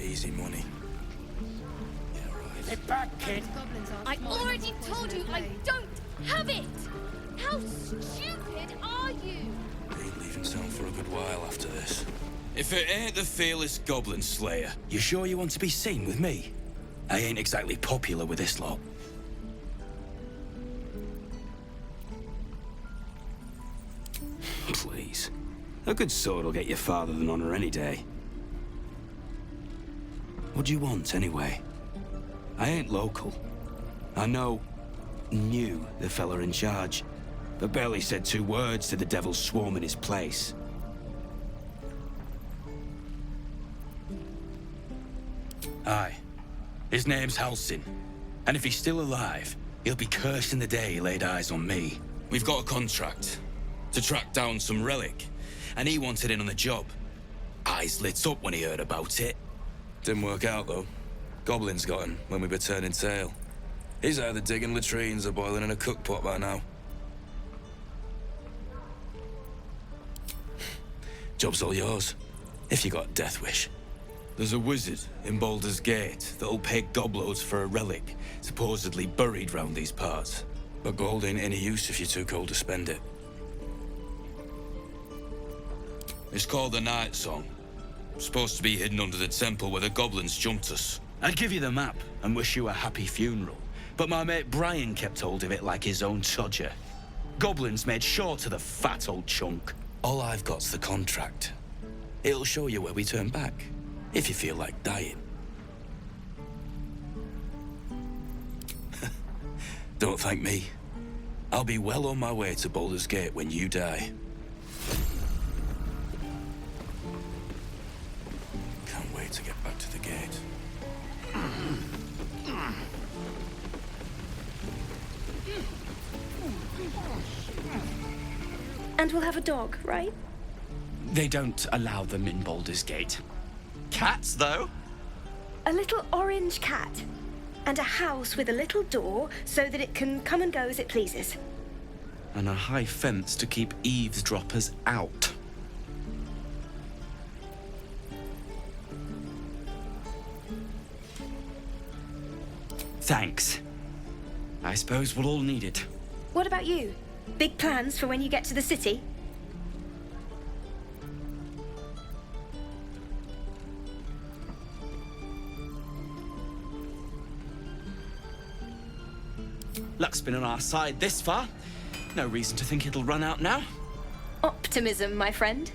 Easy money. Yeah, right. Give it back, kid. I already told you I don't have it! How stupid are you? Ain't leaving town for a good while after this. If it ain't the fearless goblin slayer. You sure you want to be seen with me? I ain't exactly popular with this lot. Please. A good sword will get you farther than honor any day. What do you want, anyway? I ain't local. I knew the fella in charge, but barely said 2 words to the devil's swarm in his place. Aye. His name's Halsin. And if he's still alive, he'll be cursing the day he laid eyes on me. We've got a contract to track down some relic, and he wanted in on the job. Eyes lit up when he heard about it. Didn't work out, though. Goblins got him when we were turning tail. He's either digging latrines or boiling in a cookpot by now. Job's all yours, if you got a death wish. There's a wizard in Baldur's Gate that'll pay gobloads for a relic supposedly buried round these parts. But gold ain't any use if you're too cold to spend it. It's called the Night Song. Supposed to be hidden under the temple where the goblins jumped us. I'd give you the map and wish you a happy funeral, but my mate Brian kept hold of it like his own todger. Goblins made sure to the fat old chunk. All I've got's the contract. It'll show you where we turn back, if you feel like dying. Don't thank me. I'll be well on my way to Baldur's Gate when you die. Can't wait to get back to the gate. And we'll have a dog, right? They don't allow them in Baldur's Gate. Cats, though? A little orange cat. And a house with a little door so that it can come and go as it pleases. And a high fence to keep eavesdroppers out. Thanks. I suppose we'll all need it. What about you? Big plans for when you get to the city? Luck's been on our side this far. No reason to think it'll run out now. Optimism, my friend.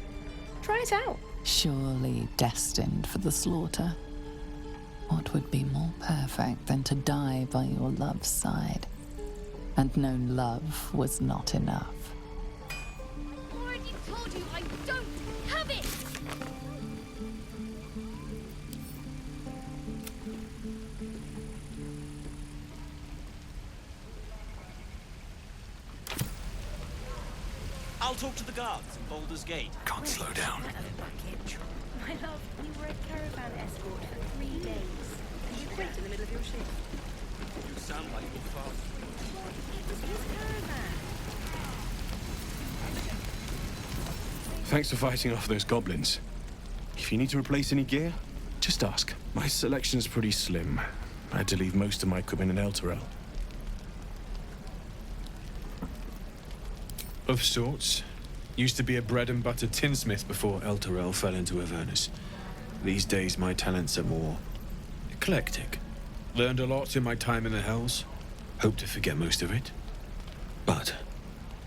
Try it out. Surely destined for the slaughter. What would be more perfect than to die by your love's side? And known love was not enough. I already told you I don't have it! I'll talk to the guards in Baldur's Gate. Can't slow down. My love, we were a caravan escort for 3 days. Did you quit in the middle of your shift? You sound like your father. It was his caravan. Thanks for fighting off those goblins. If you need to replace any gear, just ask. My selection's pretty slim. I had to leave most of my equipment in Elturel. Of sorts. Used to be a bread and butter tinsmith before Elturel fell into Avernus. These days my talents are more eclectic. Learned a lot in my time in the Hells. Hope to forget most of it. But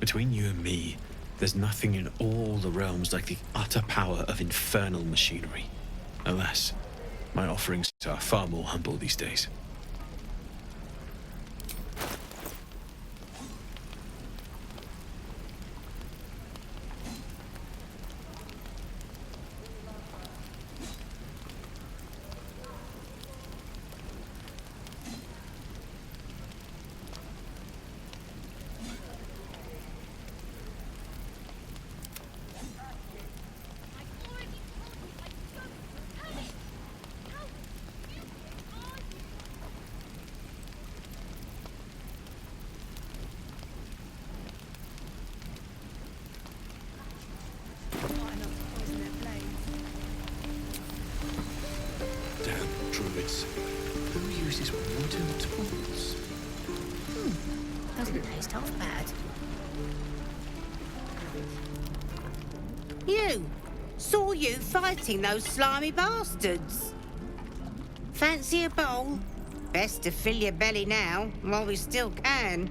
between you and me, there's nothing in all the realms like the utter power of infernal machinery. Alas, my offerings are far more humble these days. this is wooden tools. Doesn't taste half bad. You! Saw you fighting those slimy bastards. Fancy a bowl? Best to fill your belly now, while we still can.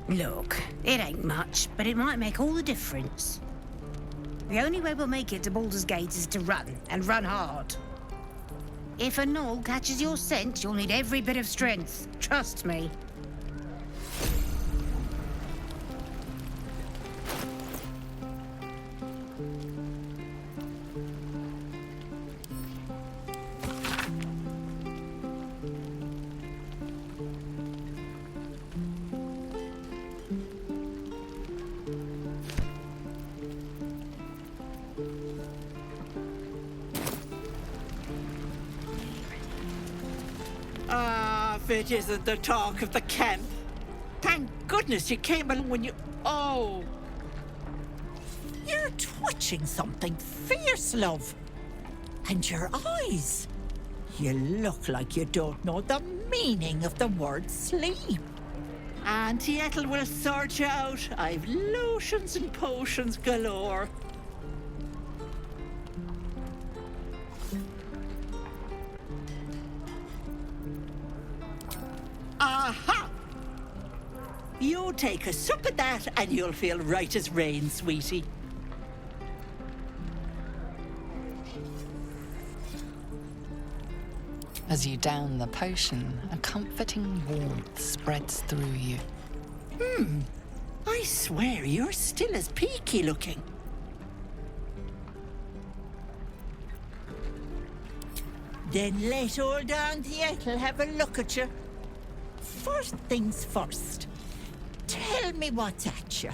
Look, it ain't much, but it might make all the difference. The only way we'll make it to Baldur's Gate is to run, and run hard. If a gnoll catches your scent, you'll need every bit of strength. Trust me. If it isn't the talk of the camp. Thank goodness you came along when you... Oh. You're twitching something fierce, love. And your eyes. You look like you don't know the meaning of the word sleep. Auntie Ethel will sort you out. I've lotions and potions galore. Aha! You take a sup at that and you'll feel right as rain, sweetie. As you down the potion, a comforting warmth spreads through you. I swear you're still as peaky looking. Then let old Auntie Ethel have a look at you. First things first. Tell me what's at you.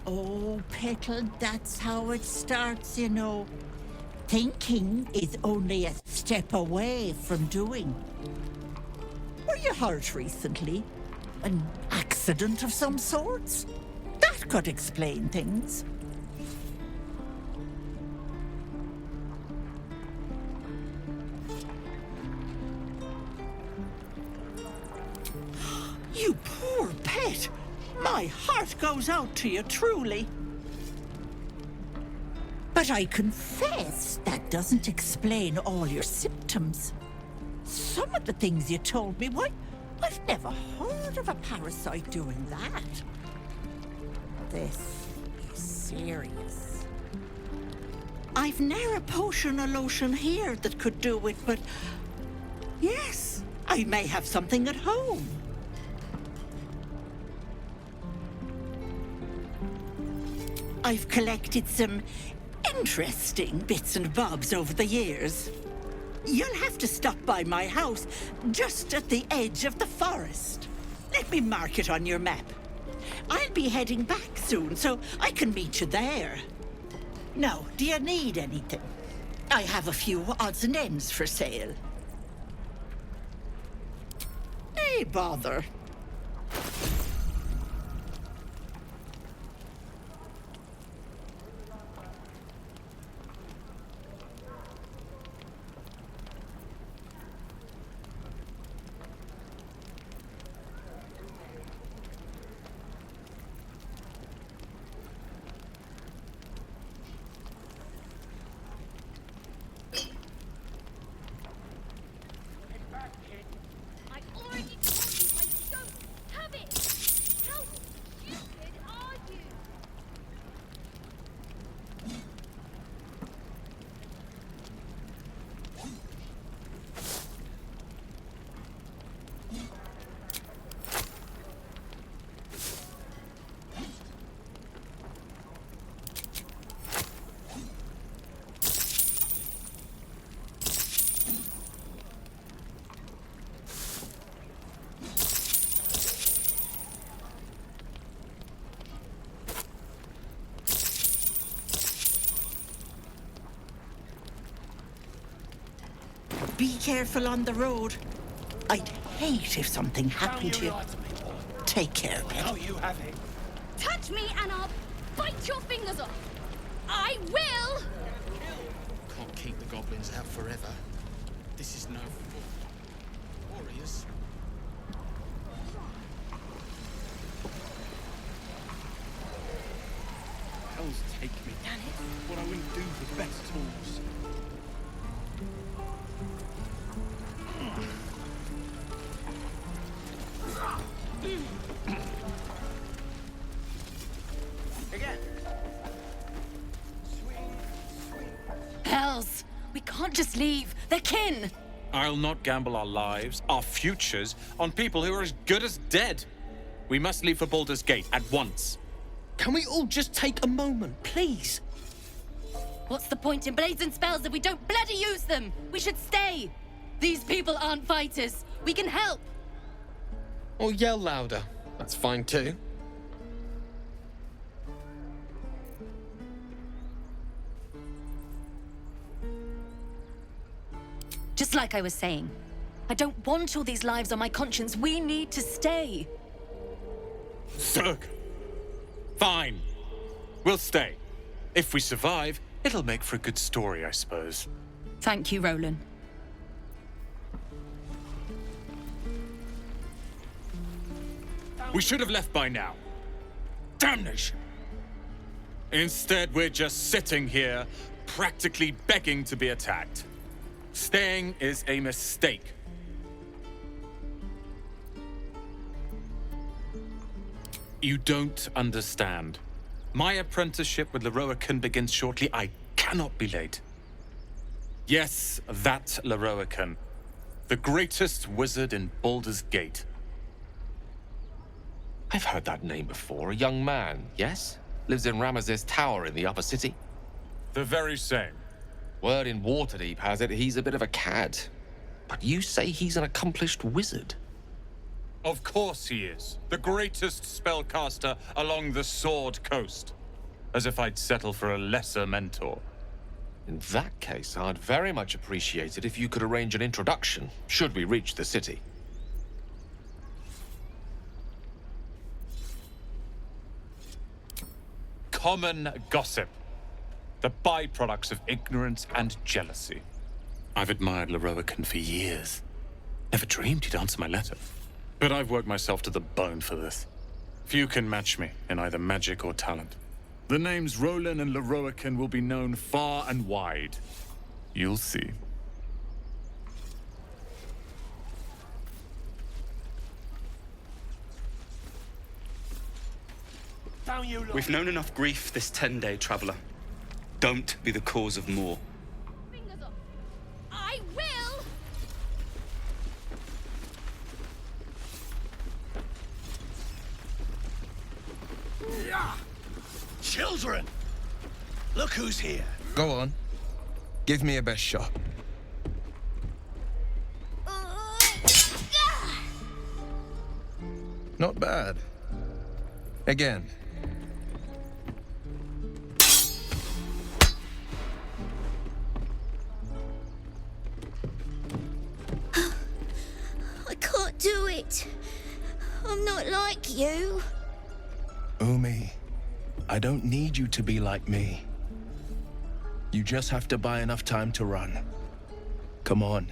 Oh, Petal, that's how it starts, you know. Thinking is only a step away from doing. Were you hurt recently? An accident of some sorts? That could explain things. You poor pet! My heart goes out to you, truly. But I confess that doesn't explain all your symptoms. Some of the things you told me, why, I've never heard of a parasite doing that. This is serious. I've ne'er a potion or lotion here that could do it, but yes, I may have something at home. I've collected some interesting bits and bobs over the years. You'll have to stop by my house, just at the edge of the forest. Let me mark it on your map. I'll be heading back soon, so I can meet you there. Now, do you need anything? I have a few odds and ends for sale. Nay, bother. I already told you I be careful on the road. I'd hate if something happened to you. Take care, pet. Oh, you have it. Touch me and I'll bite your fingers off. I will! Can't keep the goblins out forever. This is no fun. Warriors. Hell's take me. Damn it. What I wouldn't do for better tools. Hells! We can't just leave. They're kin! I'll not gamble our lives, our futures, on people who are as good as dead. We must leave for Baldur's Gate at once. Can we all just take a moment, please? What's the point in blazing spells if we don't bloody use them? We should stay! These people aren't fighters. We can help! Or yell louder. That's fine too. Just like I was saying, I don't want all these lives on my conscience. We need to stay. Zerg. Fine. We'll stay. If we survive, it'll make for a good story, I suppose. Thank you, Roland. We should have left by now. Damnation! Instead, we're just sitting here, practically begging to be attacked. Staying is a mistake. You don't understand. My apprenticeship with Leroican begins shortly. I cannot be late. Yes, that Leroican. The greatest wizard in Baldur's Gate. I've heard that name before. A young man, yes? Lives in Ramaz's tower in the upper city. The very same. Word in Waterdeep has it he's a bit of a cad. But you say he's an accomplished wizard. Of course he is. The greatest spellcaster along the Sword Coast. As if I'd settle for a lesser mentor. In that case, I'd very much appreciate it if you could arrange an introduction, should we reach the city. Common gossip. The byproducts of ignorance and jealousy. I've admired Leroican for years. Never dreamed he'd answer my letter. But I've worked myself to the bone for this. Few can match me in either magic or talent. The names Roland and Leroican will be known far and wide. You'll see. We've known enough grief this 10-day traveler. Don't be the cause of more. Fingers off. I will! Children! Look who's here. Go on. Give me a best shot. Not bad. Again. I can't do it. I'm not like you. Umi, I don't need you to be like me. You just have to buy enough time to run. Come on.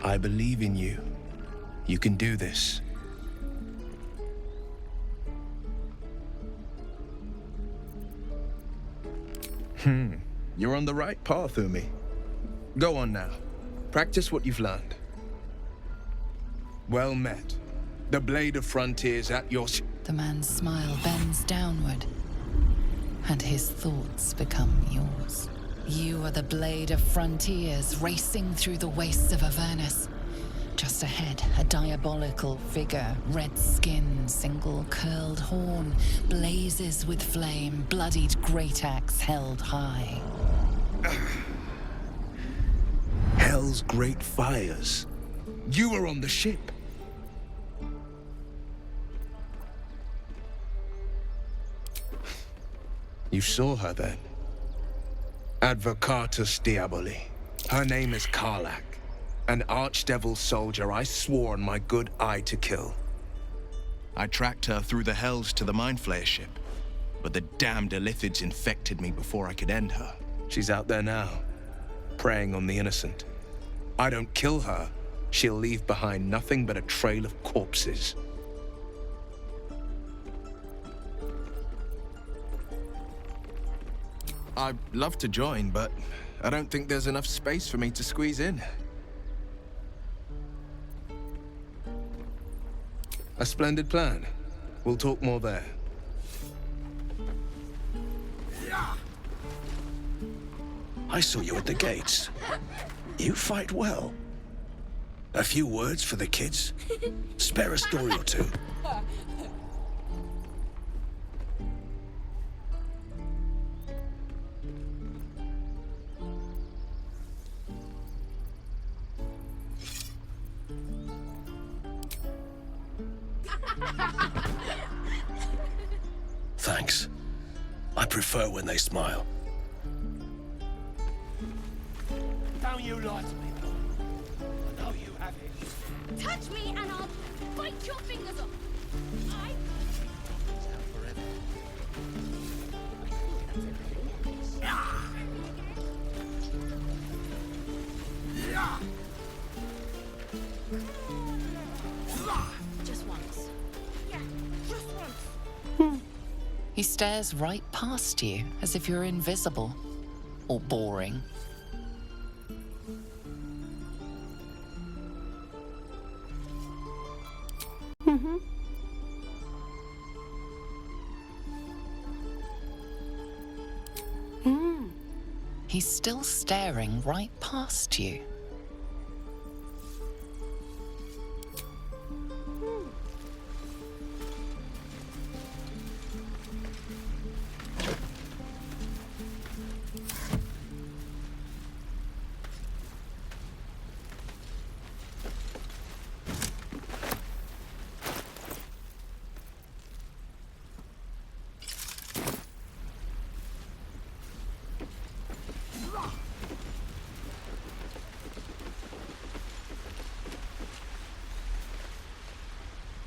I believe in you. You can do this. You're on the right path, Umi. Go on now. Practice what you've learned. Well met. The Blade of Frontiers at your... The man's smile bends downward, and his thoughts become yours. You are the Blade of Frontiers, racing through the wastes of Avernus. Just ahead, a diabolical figure, red skin, single curled horn, blazes with flame, bloodied great axe held high. Hell's great fires. You were on the ship. You saw her then. Advocatus Diaboli. Her name is Karlach. An archdevil soldier I swore on my good eye to kill. I tracked her through the hells to the Mind Flayer ship, but the damned Illithids infected me before I could end her. She's out there now, preying on the innocent. I don't kill her, she'll leave behind nothing but a trail of corpses. I'd love to join, but I don't think there's enough space for me to squeeze in. A splendid plan. We'll talk more there. I saw you at the gates. You fight well. A few words for the kids? Spare a story or two. Thanks. I prefer when they smile. Don't you lie to me, boy. I know you have it. Touch me and I'll bite your fingers off. Just once. Yeah, just once. He stares right past you, as if you're invisible. Or boring. He's still staring right past you.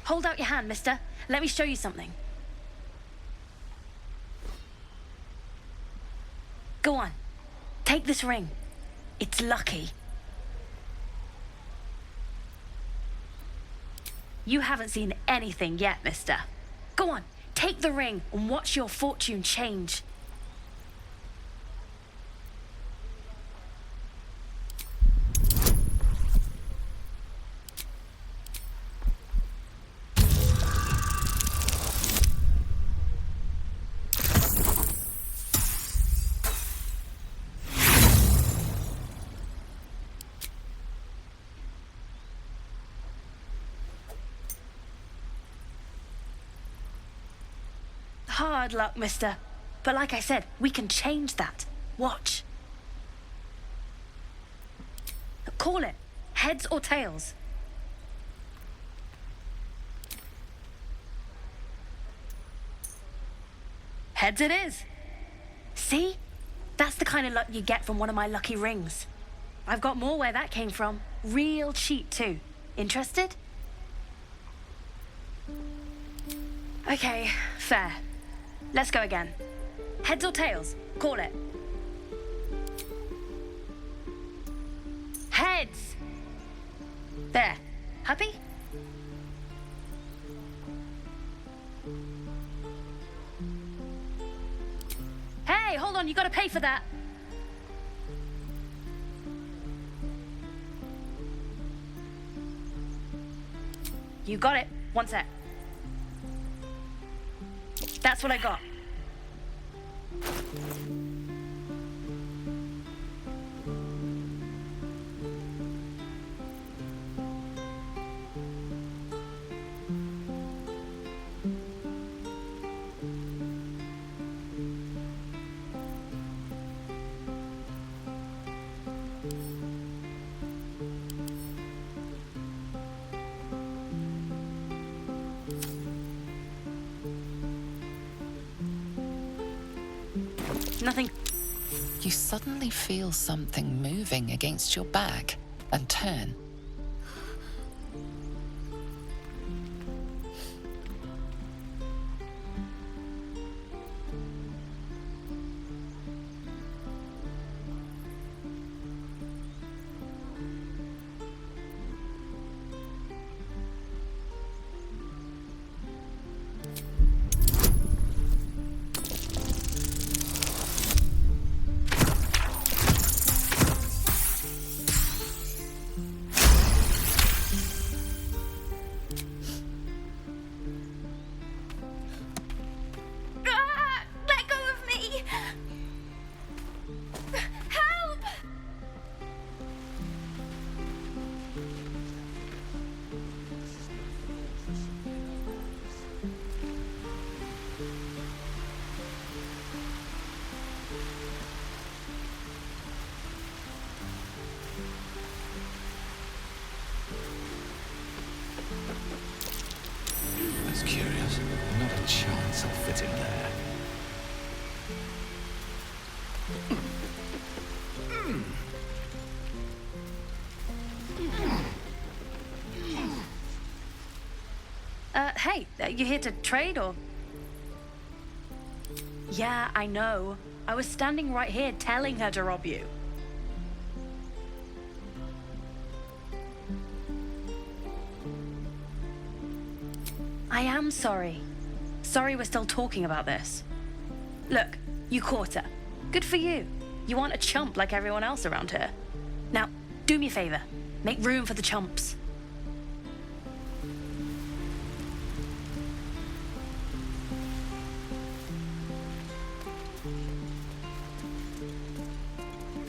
Hold out your hand, mister. Let me show you something. Go on. Take this ring. It's lucky. You haven't seen anything yet, mister. Go on. Take the ring and watch your fortune change. Hard luck, mister. But like I said, we can change that. Watch. Call it. Heads or tails? Heads it is. See? That's the kind of luck you get from one of my lucky rings. I've got more where that came from. Real cheap, too. Interested? Okay, fair. Let's go again. Heads or tails? Call it. Heads! There. Happy? Hey, hold on, you gotta pay for that. You got it. One sec. That's what I got. Nothing. You suddenly feel something moving against your back. and turn. Let go of me! Help! That's curious. Not a chance I'll fit in there. Hey, you here to trade or? Yeah, I know. I was standing right here telling her to rob you. I am sorry. Sorry we're still talking about this. Look, you caught her. Good for you. You aren't a chump like everyone else around here. Now, do me a favor. Make room for the chumps.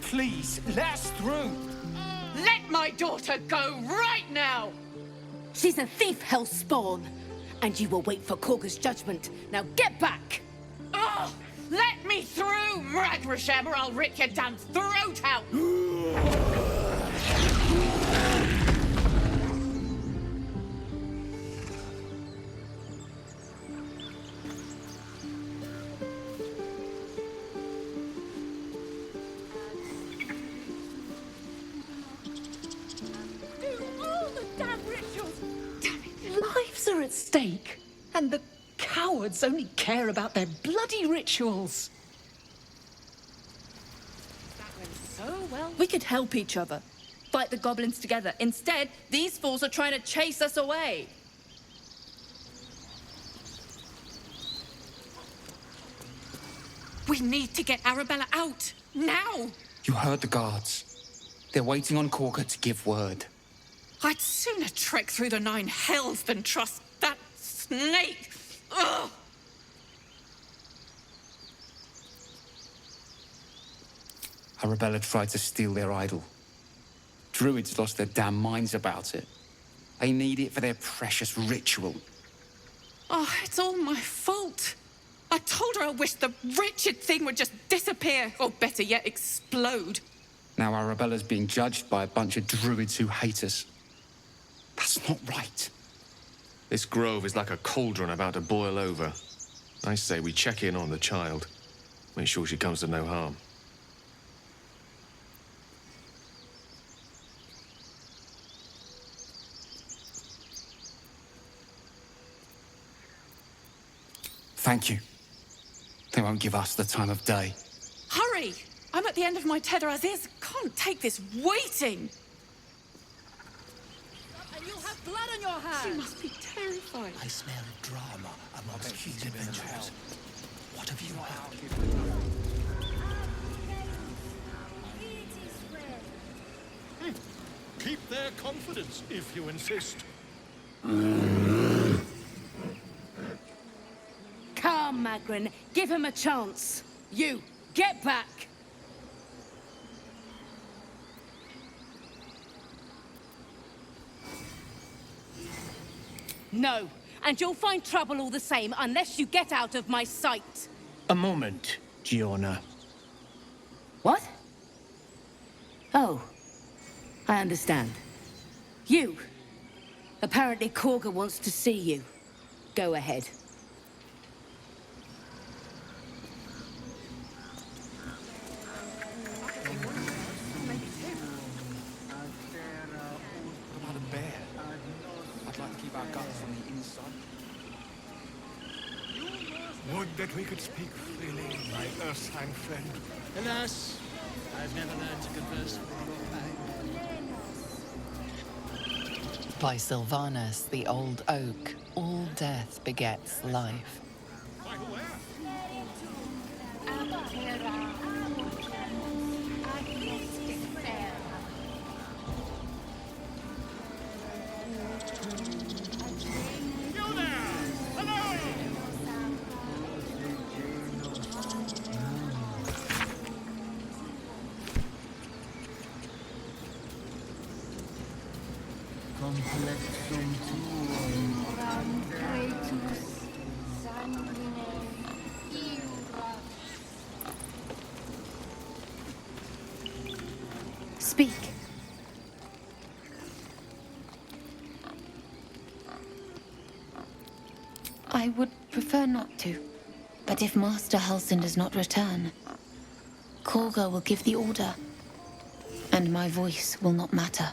Please, let us through. Let my daughter go right now! She's a thief, hellspawn. And you will wait for Korga's judgment. Now get back! Oh, let me through, Mragrashem, or I'll rip your damn throat out! Lives are at stake, and the cowards only care about their bloody rituals. So well. We could help each other. Fight the goblins together. Instead, these fools are trying to chase us away. We need to get Arabella out, now! You heard the guards. They're waiting on Korga to give word. I'd sooner trek through the 9 hells than trust that snake! Ugh! Arabella tried to steal their idol. Druids lost their damn minds about it. They need it for their precious ritual. Oh, it's all my fault. I told her I wished the wretched thing would just disappear, or better yet, explode. Now Arabella's being judged by a bunch of druids who hate us. That's not right. This grove is like a cauldron about to boil over. I say we check in on the child. Make sure she comes to no harm. Thank you. They won't give us the time of day. Hurry! I'm at the end of my tether as is. Can't take this waiting. And you'll have blood on your hands. She must be terrified. I smell drama amongst these adventurers. What have you heard? Keep their confidence, if you insist. Come, Magrin. Give him a chance. You, get back. No, and you'll find trouble all the same unless you get out of my sight. A moment, Giona. What? Oh, I understand. You. Apparently Korga wants to see you. Go ahead. Would that we could speak freely, my Ursine friend. Alas, I've never learned to converse with your kind. By Sylvanus, the old oak, all death begets life. Speak. I would prefer not to. But if Master Halsin does not return, Korga will give the order, and my voice will not matter.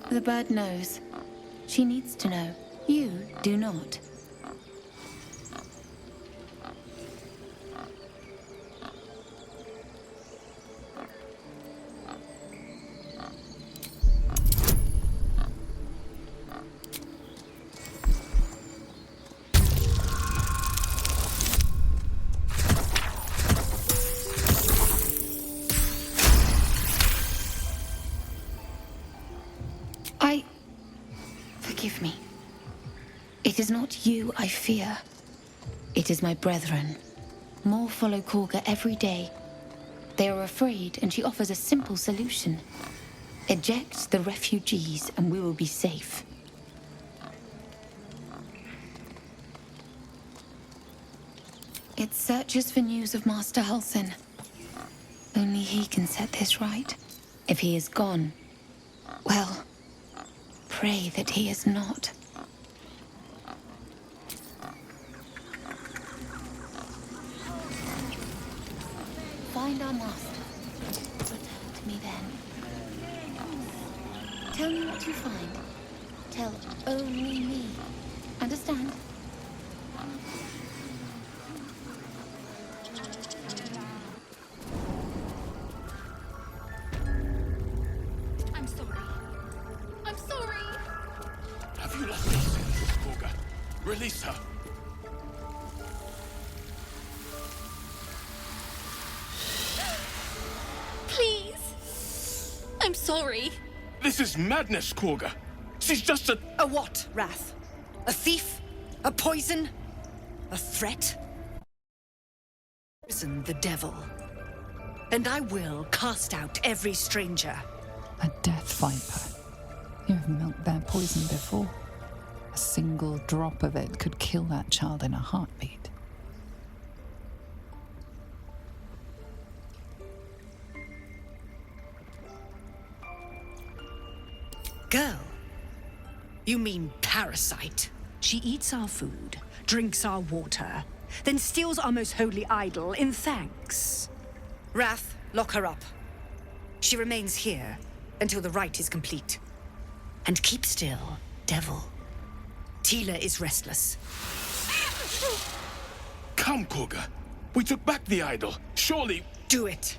The bird knows. She needs to know. You do not. Forgive me. It is not you I fear. It is my brethren. More follow Korga every day. They are afraid, and she offers a simple solution. Eject the refugees, and we will be safe. It searches for news of Master Halsin. Only he can set this right. If he is gone, well, pray that he is not. Find our master. Return to me then. Tell me what you find. Tell only me. Understand? I'm sorry. I'm sorry. Have you lost your senses, Korga? Release her. Please. I'm sorry. This is madness, Korga. She's just a... A what, Wrath? A thief? A poison? A threat? Prison the devil. And I will cast out every stranger. A death viper. You have milked their poison before. A single drop of it could kill that child in a heartbeat. Girl? You mean parasite? She eats our food, drinks our water, then steals our most holy idol in thanks. Wrath, lock her up. She remains here until the rite is complete. And keep still, devil. Tila is restless. Come, Korga. We took back the idol. Surely... Do it.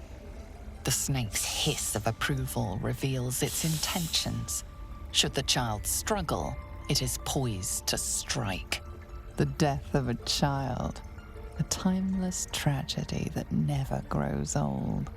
The snake's hiss of approval reveals its intentions. Should the child struggle, it is poised to strike. The death of a child. A timeless tragedy that never grows old.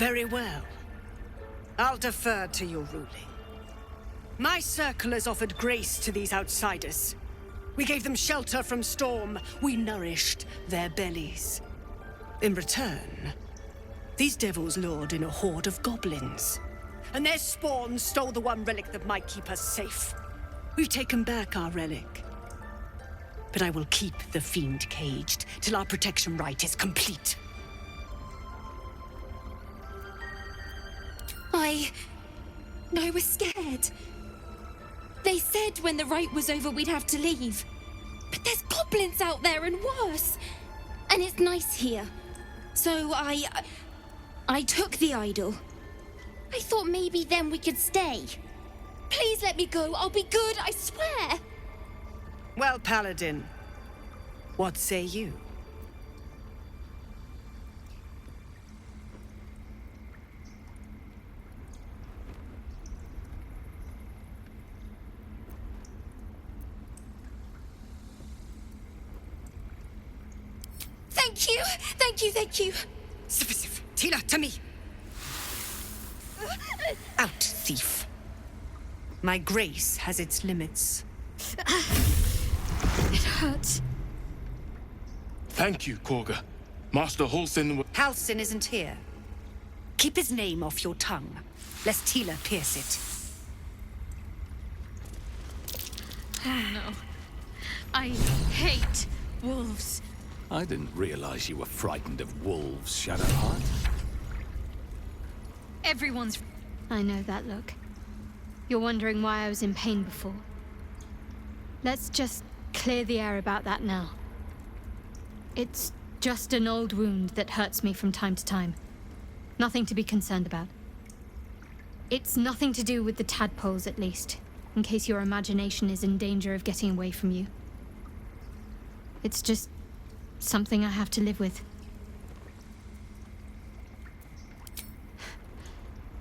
Very well. I'll defer to your ruling. My circle has offered grace to these outsiders. We gave them shelter from storm. We nourished their bellies. In return, these devils lured in a horde of goblins. And their spawn stole the one relic that might keep us safe. We've taken back our relic. But I will keep the fiend caged till our protection rite is complete. I was scared. They said when the rite was over we'd have to leave. But there's goblins out there and worse. And it's nice here. So I took the idol. I thought maybe then we could stay. Please let me go. I'll be good, I swear. Well, Paladin, what say you? Thank you. Thank you, thank you. Tila, to me. Out, thief. My grace has its limits. It hurts. Thank you, Korga. Master Halsin... Halsin isn't here. Keep his name off your tongue, lest Tila pierce it. Oh no. I hate wolves. I didn't realize you were frightened of wolves, Shadowheart. Everyone's... I know that look. You're wondering why I was in pain before. Let's just clear the air about that now. It's just an old wound that hurts me from time to time. Nothing to be concerned about. It's nothing to do with the tadpoles, at least, in case your imagination is in danger of getting away from you. It's just something I have to live with.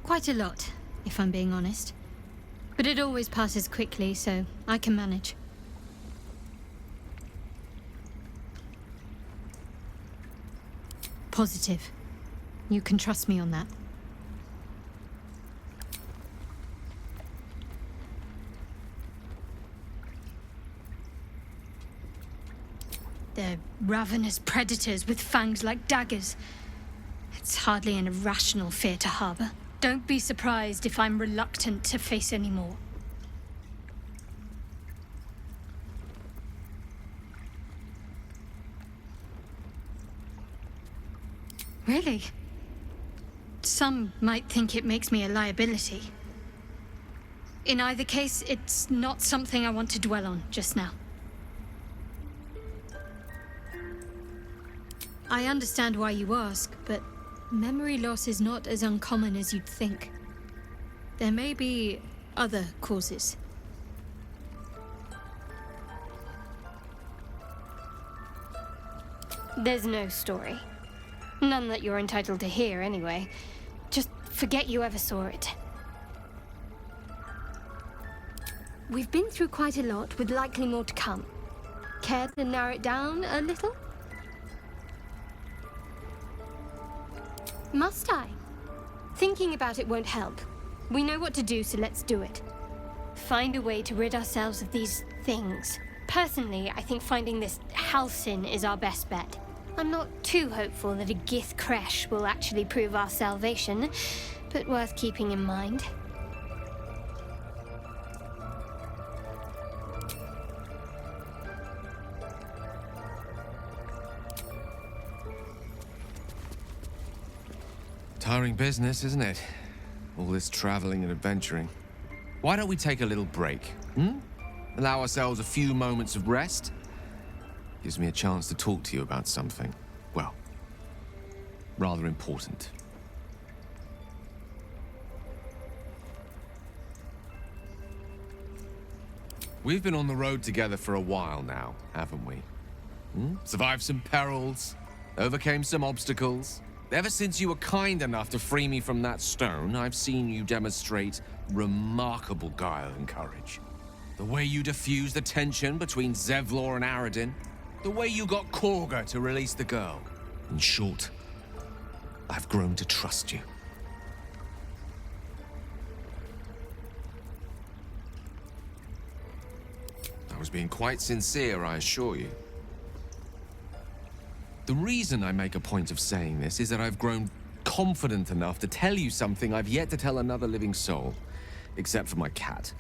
Quite a lot, if I'm being honest. But it always passes quickly, so I can manage. Positive. You can trust me on that. They're ravenous predators with fangs like daggers. It's hardly an irrational fear to harbor. Don't be surprised if I'm reluctant to face any more. Really? Some might think it makes me a liability. In either case, it's not something I want to dwell on just now. I understand why you ask, but memory loss is not as uncommon as you'd think. There may be other causes. There's no story. None that you're entitled to hear, anyway. Just forget you ever saw it. We've been through quite a lot, with likely more to come. Care to narrow it down a little? Must I? Thinking about it won't help. We know what to do, so let's do it. Find a way to rid ourselves of these things. Personally, I think finding this Halsin is our best bet. I'm not too hopeful that a Gith Kresh will actually prove our salvation, but worth keeping in mind. Tiring business, isn't it? All this traveling and adventuring. Why don't we take a little break, Allow ourselves a few moments of rest? Gives me a chance to talk to you about something, well, rather important. We've been on the road together for a while now, haven't we? Survived some perils, overcame some obstacles. Ever since you were kind enough to free me from that stone, I've seen you demonstrate remarkable guile and courage. The way you diffused the tension between Zevlor and Aradin. The way you got Korga to release the girl. In short, I've grown to trust you. was being quite sincere, I assure you. The reason I make a point of saying this is that I've grown confident enough to tell you something I've yet to tell another living soul, except for my cat.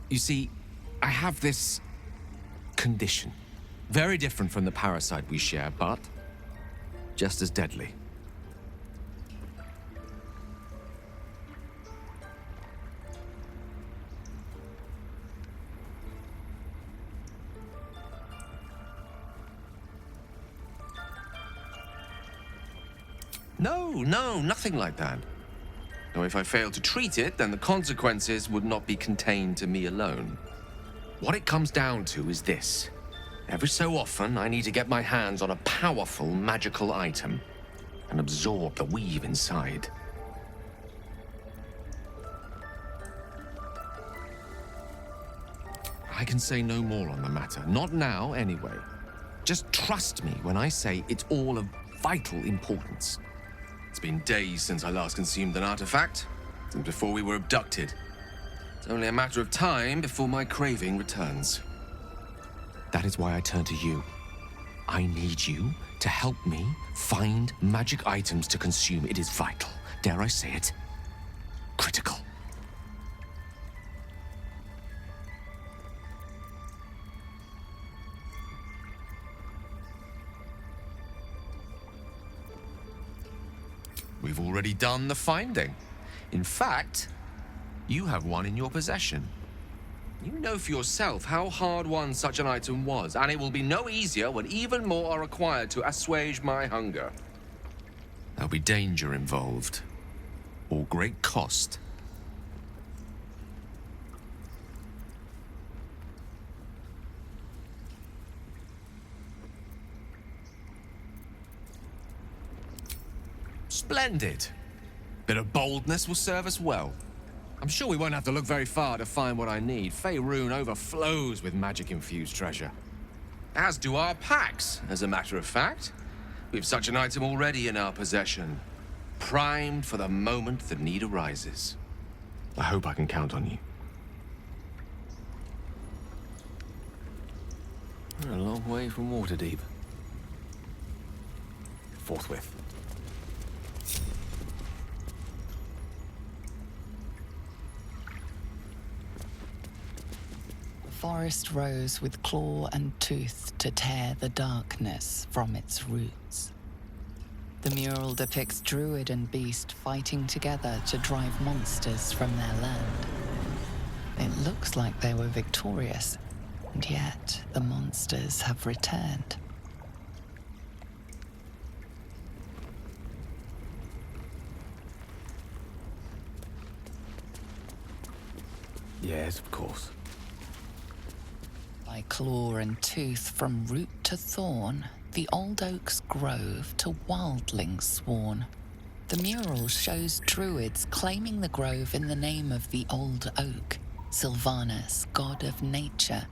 You see, I have this condition. Very different from the parasite we share, but just as deadly. No, nothing like that. Though if I fail to treat it, then the consequences would not be contained to me alone. What it comes down to is this. Every so often, I need to get my hands on a powerful magical item and absorb the weave inside. I can say no more on the matter. Not now, anyway. Just trust me when I say it's all of vital importance. It's been days since I last consumed an artifact, since before we were abducted. It's only a matter of time before my craving returns. That is why I turn to you. I need you to help me find magic items to consume. It is vital. Dare I say it? Critical. We've already done the finding. In fact, you have one in your possession. You know for yourself how hard-won such an item was, and it will be no easier when even more are required to assuage my hunger. There'll be danger involved, or great cost. Splendid. Bit of boldness will serve us well. I'm sure we won't have to look very far to find what I need. Faerun overflows with magic-infused treasure. As do our packs, as a matter of fact. We've such an item already in our possession. Primed for the moment the need arises. I hope I can count on you. We're a long way from Waterdeep. Forthwith. The forest rose with claw and tooth to tear the darkness from its roots. The mural depicts druid and beast fighting together to drive monsters from their land. It looks like they were victorious, and yet the monsters have returned. Yes, of course. By claw and tooth from root to thorn, the old oak's grove to wildlings sworn. The mural shows druids claiming the grove in the name of the old oak, Sylvanus, god of nature.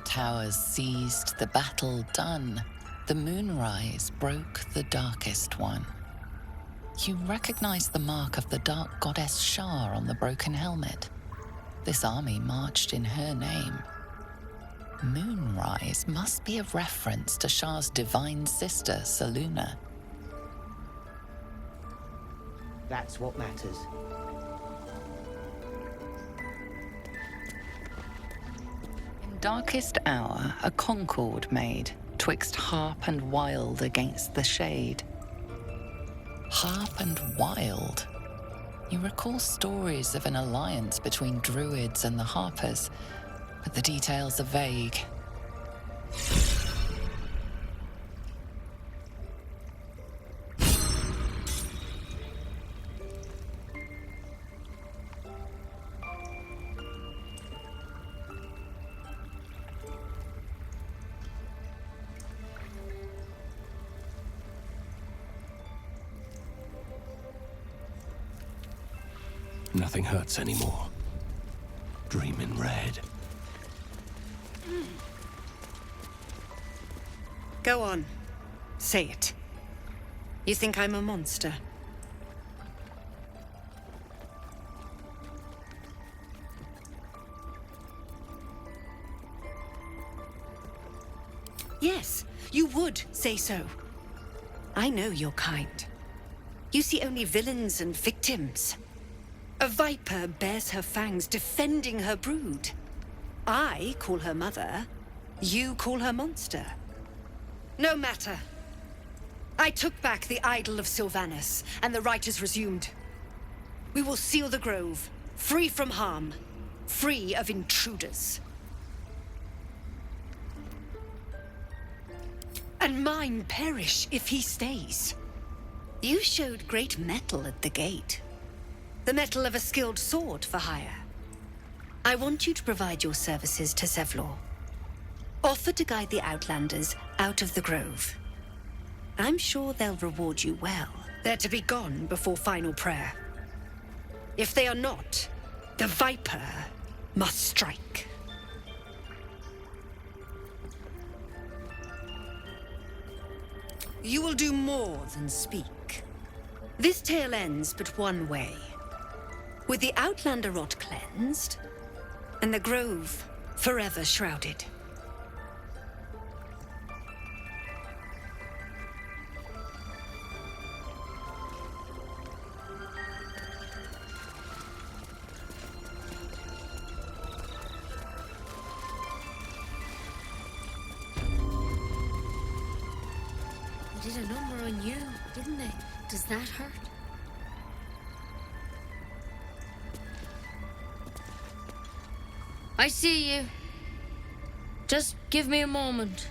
Towers seized, the battle done. The moonrise broke the darkest one. You recognize the mark of the dark goddess Shar on the broken helmet. This army marched in her name. Moonrise must be a reference to Shar's divine sister, Selûne. That's what matters. Darkest hour, a concord made, twixt harp and wild against the shade. Harp and wild. You recall stories of an alliance between druids and the harpers, but the details are vague. Nothing hurts anymore. Dream in red. Go on. Say it. You think I'm a monster? Yes, you would say so. I know your kind. You see only villains and victims. A viper bears her fangs defending her brood. I call her mother. You call her monster. No matter. I took back the idol of Sylvanus, and the rite is resumed. We will seal the grove, free from harm, free of intruders. And mine perish if he stays. You showed great mettle at the gate. The mettle of a skilled sword for hire. I want you to provide your services to Zevlor. Offer to guide the Outlanders out of the grove. I'm sure they'll reward you well. They're to be gone before final prayer. If they are not, the Viper must strike. You will do more than speak. This tale ends but one way. With the Outlander rot cleansed, and the grove forever shrouded. They did a number on you, didn't they? Does that hurt? I see you. Just give me a moment.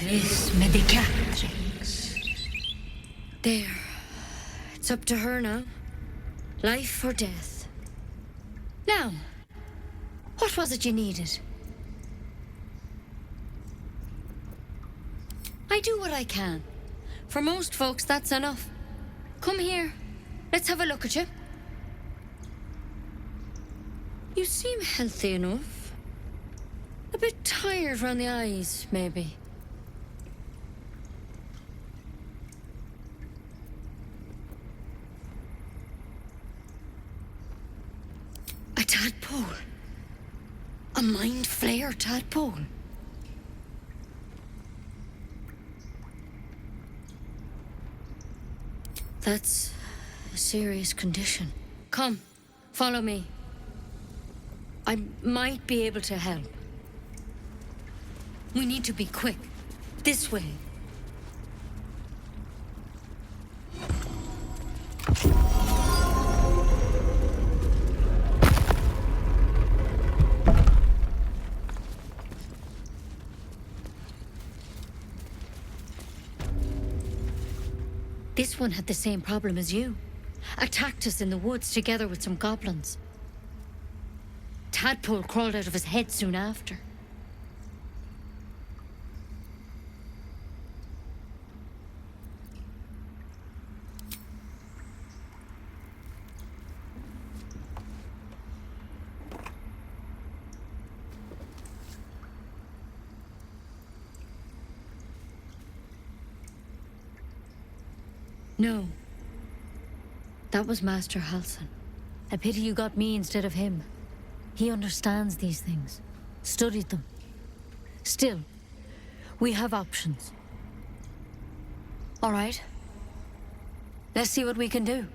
Res medicatrix. There. It's up to her now. Life or death. Now, what was it you needed? I do what I can. For most folks, that's enough. Come here. Let's have a look at you. You seem healthy enough. A bit tired round the eyes, maybe. A tadpole. A mind flayer tadpole. That's a serious condition. Come, follow me. I might be able to help. We need to be quick. This way. This one had the same problem as you. Attacked us in the woods together with some goblins. Tadpole crawled out of his head soon after. No. That was Master Halsin. A pity you got me instead of him. He understands these things. Studied them. Still, we have options. All right. Let's see what we can do.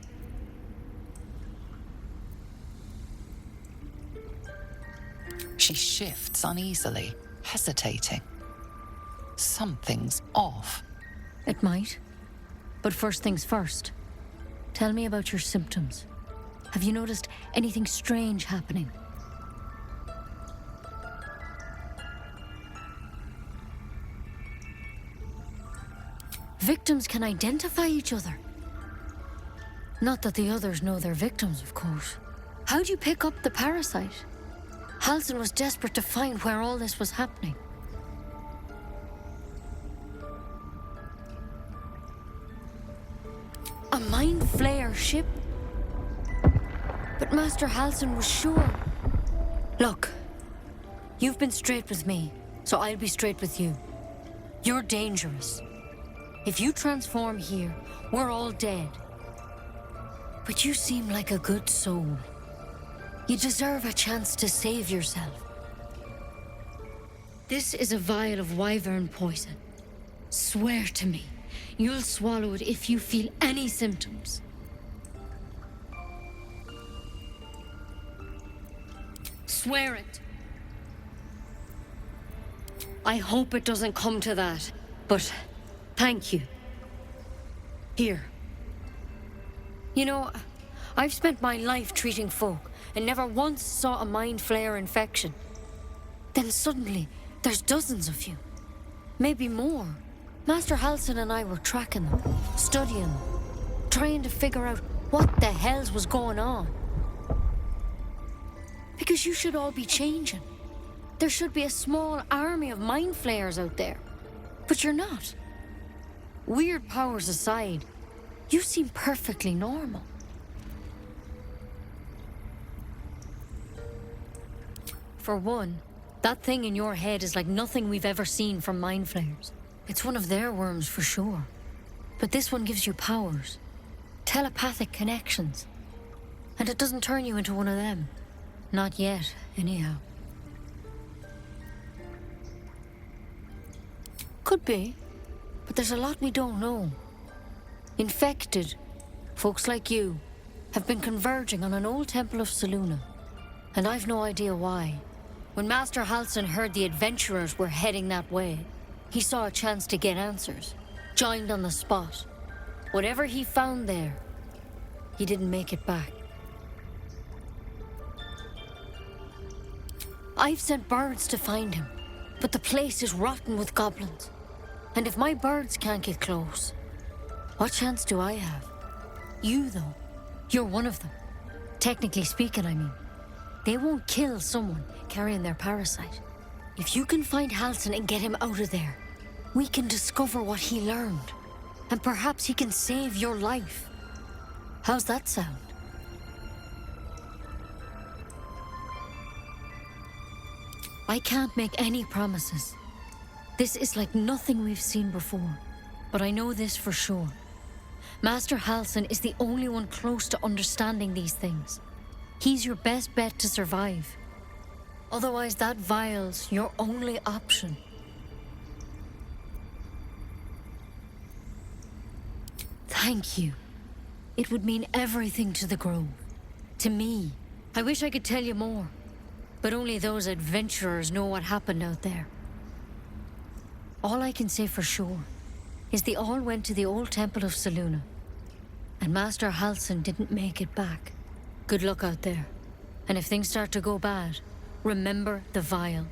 She shifts uneasily, hesitating. Something's off. It might. But first things first. Tell me about your symptoms. Have you noticed anything strange happening? Victims can identify each other. Not that the others know they're victims, of course. How'd you pick up the parasite? Halsin was desperate to find where all this was happening. A mind flayer ship? But Master Halsin was sure. Look, you've been straight with me, so I'll be straight with you. You're dangerous. If you transform here, we're all dead. But you seem like a good soul. You deserve a chance to save yourself. This is a vial of wyvern poison. Swear to me, you'll swallow it if you feel any symptoms. Swear it. I hope it doesn't come to that, but thank you. Here. You know, I've spent my life treating folk and never once saw a mind flayer infection. Then suddenly, there's dozens of you. Maybe more. Master Halsin and I were tracking them, studying them, trying to figure out what the hells was going on. Because you should all be changing. There should be a small army of mind flayers out there. But you're not. Weird powers aside, you seem perfectly normal. For one, that thing in your head is like nothing we've ever seen from mind flayers. It's one of their worms for sure. But this one gives you powers. Telepathic connections. And it doesn't turn you into one of them. Not yet, anyhow. Could be, but there's a lot we don't know. Infected, folks like you, have been converging on an old temple of Selûne, and I've no idea why. When Master Halsin heard the adventurers were heading that way, he saw a chance to get answers, joined on the spot. Whatever he found there, he didn't make it back. I've sent birds to find him, but the place is rotten with goblins. And if my birds can't get close, what chance do I have? You, though, you're one of them. Technically speaking, I mean. They won't kill someone carrying their parasite. If you can find Halsin and get him out of there, we can discover what he learned. And perhaps he can save your life. How's that sound? I can't make any promises. This is like nothing we've seen before. But I know this for sure. Master Halsin is the only one close to understanding these things. He's your best bet to survive. Otherwise, that vial's your only option. Thank you. It would mean everything to the Grove. To me. I wish I could tell you more. But only those adventurers know what happened out there. All I can say for sure is they all went to the old temple of Selûne. And Master Halsin didn't make it back. Good luck out there. And if things start to go bad, remember the vial.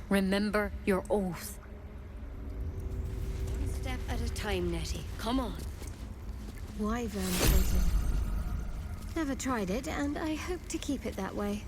Remember your oath. One step at a time, Nettie. Come on. Wyvern poison. Never tried it, and I hope to keep it that way.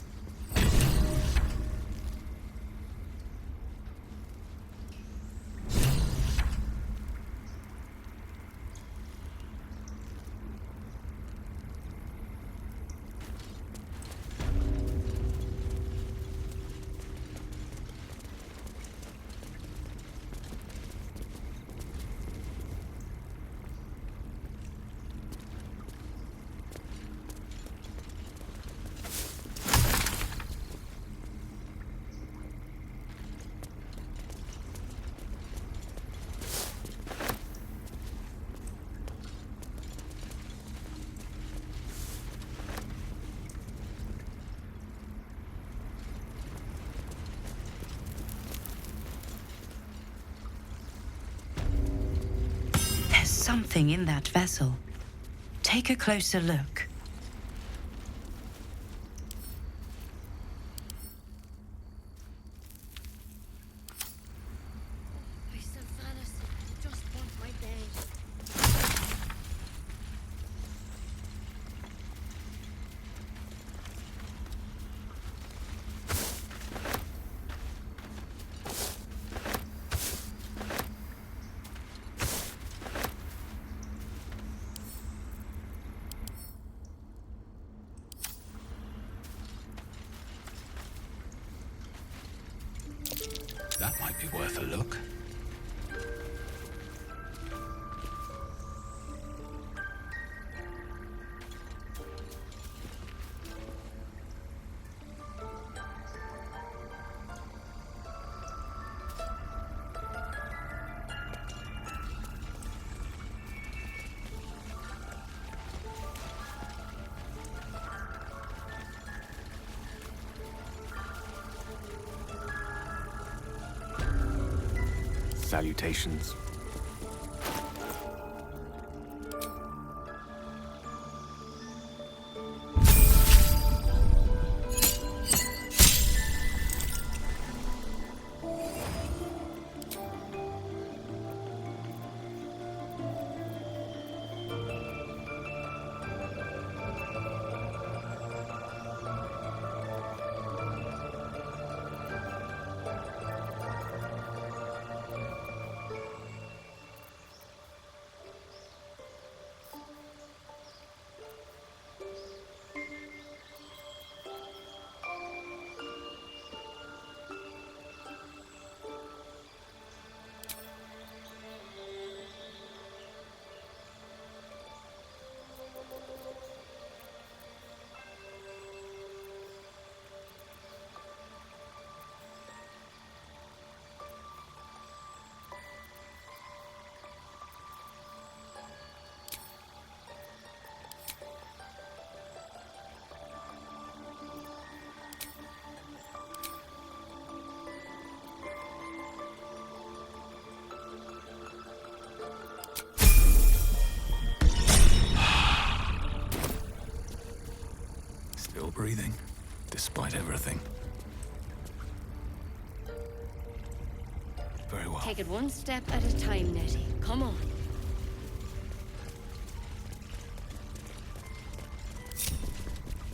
Something in that vessel. Take a closer look. Be worth a look. Salutations. Still breathing, despite everything. Very well. Take it one step at a time, Nettie. Come on.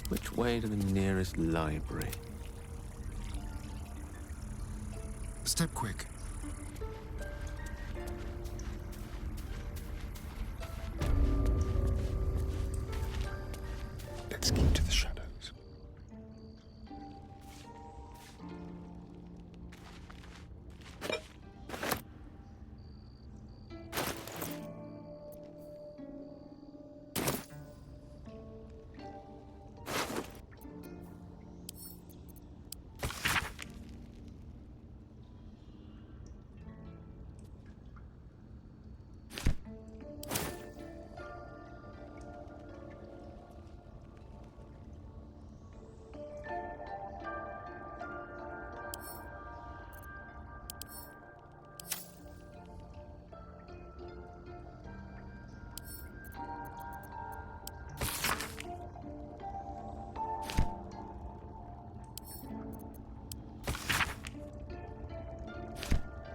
Which way to the nearest library? Step quick. Let's keep to the shadows.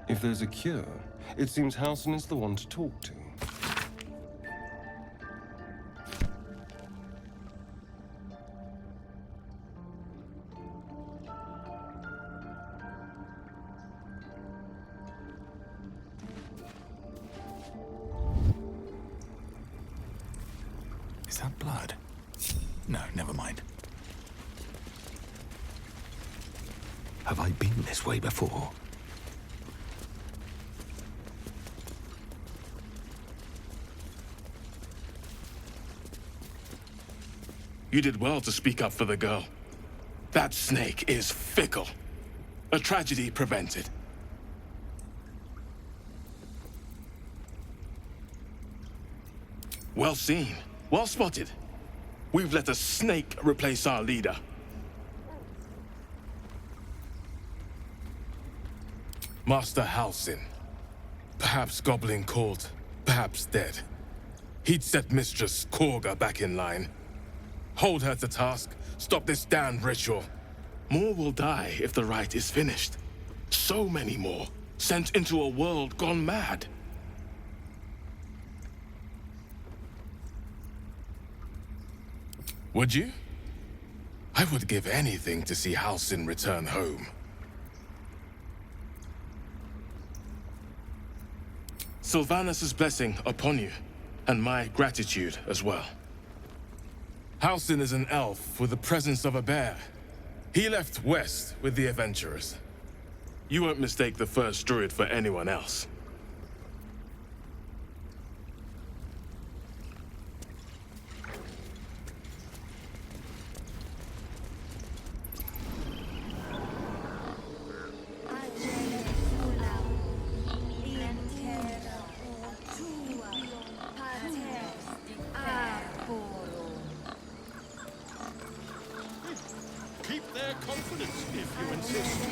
If there's a cure, it seems Halsin is the one to talk to. Is that blood? No, never mind. Have I been this way before? You did well to speak up for the girl. That snake is fickle. A tragedy prevented. Well seen. Well spotted. We've let a snake replace our leader. Master Halsin. Perhaps Goblin caught, perhaps dead. He'd set Mistress Korga back in line. Hold her to task, stop this damned ritual. More will die if the rite is finished. So many more, sent into a world gone mad. Would you? I would give anything to see Halsin return home. Sylvanus' blessing upon you, and my gratitude as well. Halsin is an elf with the presence of a bear. He left west with the adventurers. You won't mistake the first druid for anyone else. Keep their confidence if you insist.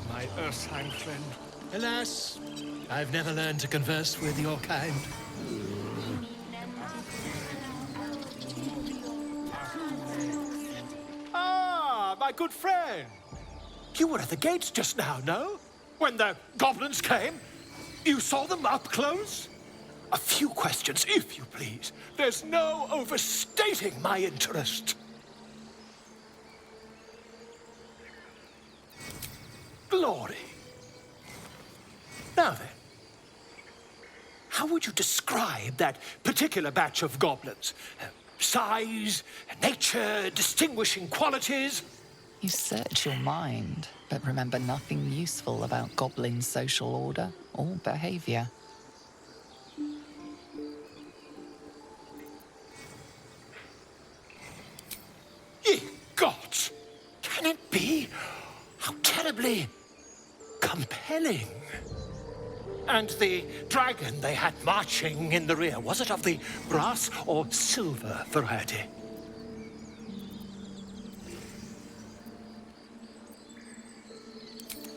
My Earthside friend. Alas, I've never learned to converse with your kind. Ah, my good friend. You were at the gates just now, no? When the goblins came? You saw them up close? A few questions, if you please. There's no overstating my interest. Glory. Now then, how would you describe that particular batch of goblins? Size, nature, distinguishing qualities? You search your mind, but remember nothing useful about goblin social order or behavior. Ye gods! Can it be? How terribly compelling. And the dragon they had marching in the rear, was it of the brass or silver variety?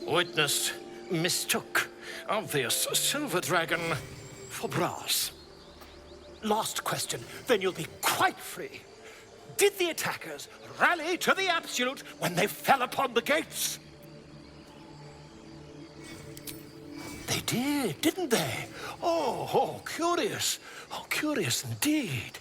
Witness mistook obvious silver dragon for brass. Last question, then you'll be quite free. Did the attackers rally to the absolute when they fell upon the gates? They did, didn't they? Oh, curious. Oh, curious indeed.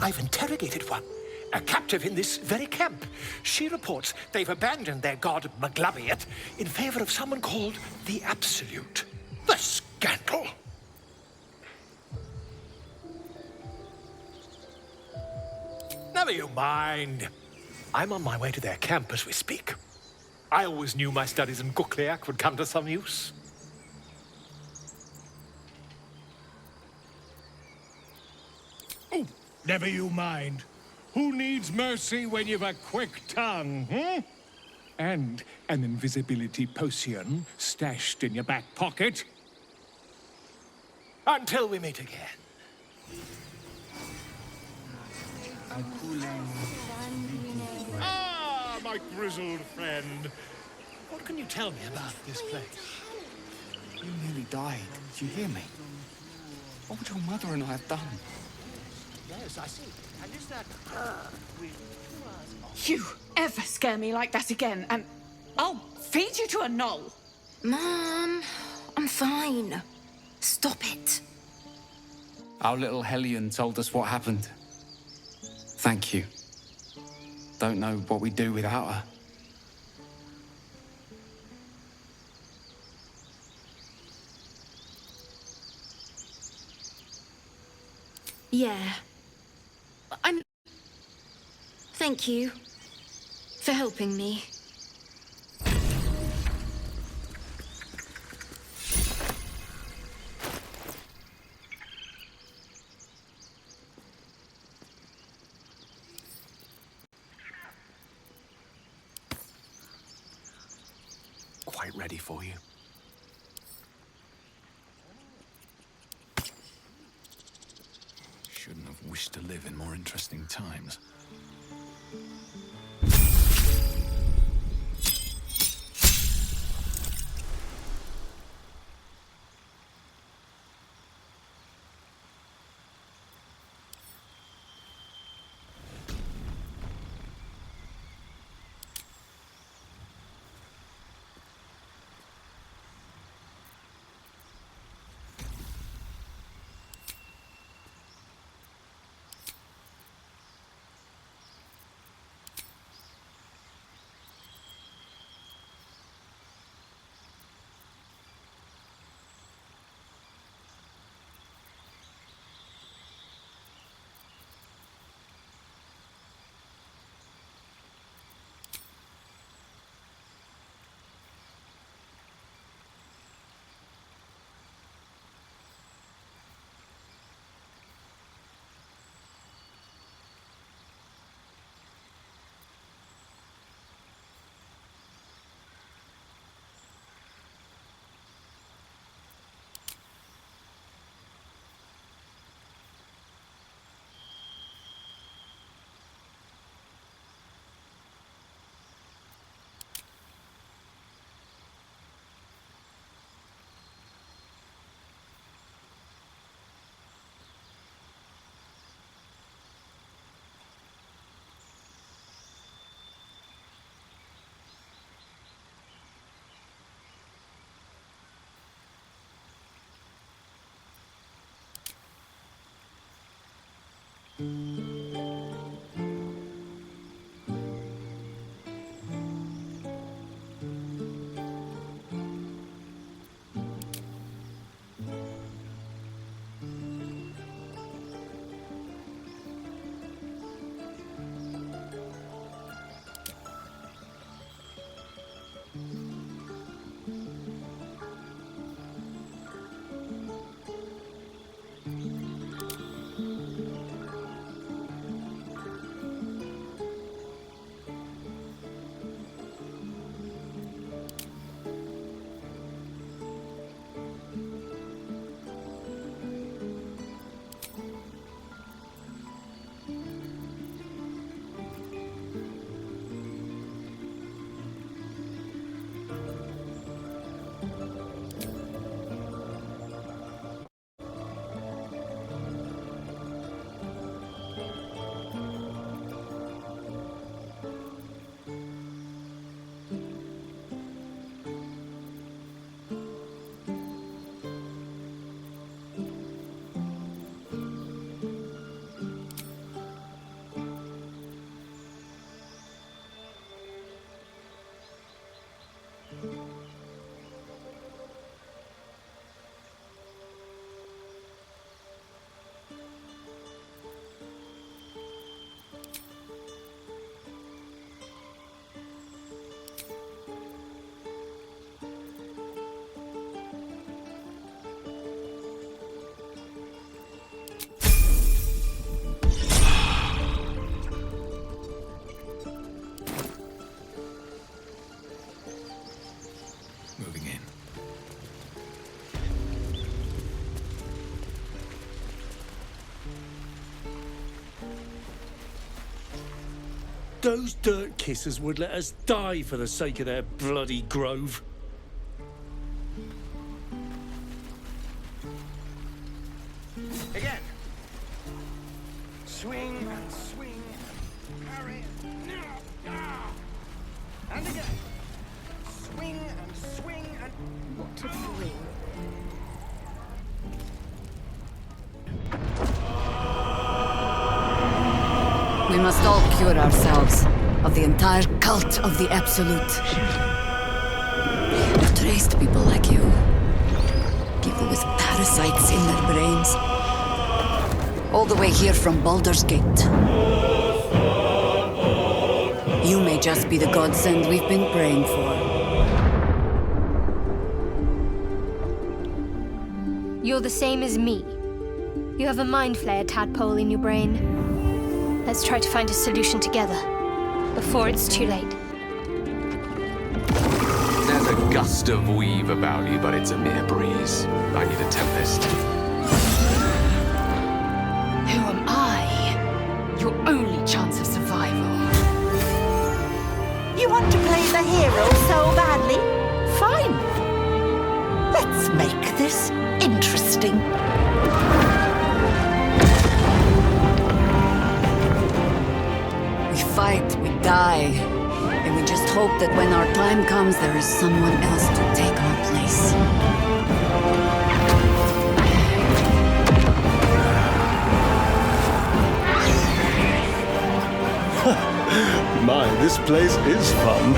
I've interrogated one, a captive in this very camp. She reports they've abandoned their god Maglabiet in favor of someone called the Absolute. The scandal! Never you mind. I'm on my way to their camp as we speak. I always knew my studies in Gukliak would come to some use. Oh, never you mind. Who needs mercy when you've a quick tongue, hmm? And an invisibility potion stashed in your back pocket? Until we meet again. Ah, my grizzled friend. What can you tell me about this place? You nearly died. Did you hear me? What would your mother and I have done? Yes, I see. And is that You ever scare me like that again, and I'll feed you to a knoll. Mom, I'm fine. Stop it. Our little Hellion told us what happened. Thank you. Don't know what we'd do without her. Yeah. Thank you for helping me. Quite ready for you. Shouldn't have wished to live in more interesting times. Those dirt kissers would let us die for the sake of their bloody grove. Again. Swing and swing. Parry. And again. Swing and swing and... What a thrill. We must all cure ourselves of the entire cult of the Absolute. I've traced people like you. People with parasites in their brains. All the way here from Baldur's Gate. You may just be the godsend we've been praying for. You're the same as me. You have a mind flayer tadpole in your brain. Let's try to find a solution together, before it's too late. There's a gust of weave about you, but it's a mere breeze. I need a tempest. Who am I? Your only chance of survival. You want to play the hero so badly? Fine. Let's make this interesting. We fight, we die, and we just hope that when our time comes, there is someone else to take our place. My, this place is fun.